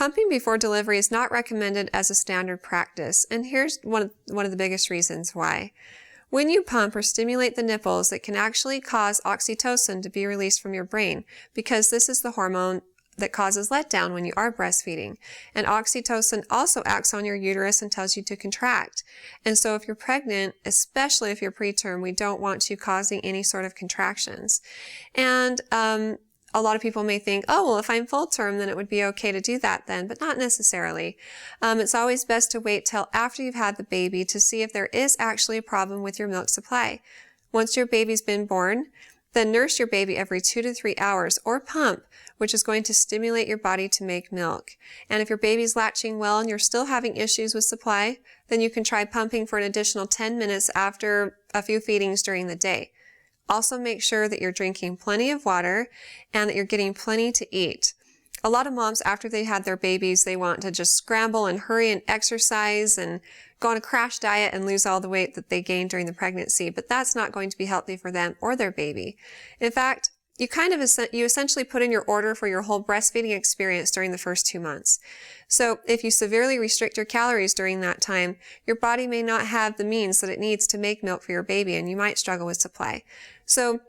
Pumping before delivery is not recommended as a standard practice, and here's one of the biggest reasons why. When you pump or stimulate the nipples, it can actually cause oxytocin to be released from your brain, because this is the hormone that causes letdown when you are breastfeeding. And oxytocin also acts on your uterus and tells you to contract. And so if you're pregnant, especially if you're preterm, we don't want you causing any sort of contractions. And a lot of people may think, oh, well, if I'm full term, then it would be okay to do that then, but not necessarily. It's always best to wait till after you've had the baby to see if there is actually a problem with your milk supply. Once your baby's been born, then nurse your baby every 2 to 3 hours or pump, which is going to stimulate your body to make milk. And if your baby's latching well and you're still having issues with supply, then you can try pumping for an additional 10 minutes after a few feedings during the day. Also make sure that you're drinking plenty of water and that you're getting plenty to eat. A lot of moms, after they had their babies, they want to just scramble and hurry and exercise and go on a crash diet and lose all the weight that they gained during the pregnancy, but that's not going to be healthy for them or their baby. In fact, you essentially put in your order for your whole breastfeeding experience during the first 2 months. So if you severely restrict your calories during that time, your body may not have the means that it needs to make milk for your baby, and you might struggle with supply. So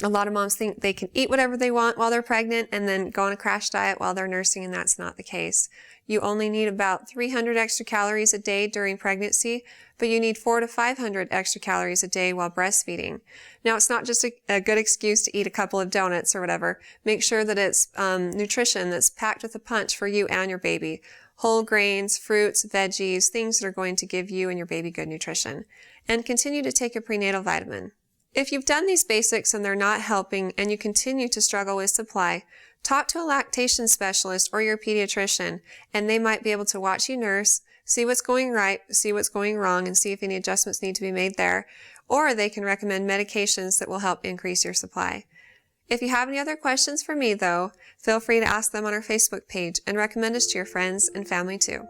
a lot of moms think they can eat whatever they want while they're pregnant and then go on a crash diet while they're nursing, and that's not the case. You only need about 300 extra calories a day during pregnancy, but you need 400 to 500 extra calories a day while breastfeeding. Now, it's not just a good excuse to eat a couple of donuts or whatever. Make sure that it's nutrition that's packed with a punch for you and your baby. Whole grains, fruits, veggies, things that are going to give you and your baby good nutrition. And continue to take a prenatal vitamin. If you've done these basics and they're not helping and you continue to struggle with supply, talk to a lactation specialist or your pediatrician, and they might be able to watch you nurse, see what's going right, see what's going wrong, and see if any adjustments need to be made there. Or they can recommend medications that will help increase your supply. If you have any other questions for me, though, feel free to ask them on our Facebook page and recommend us to your friends and family too.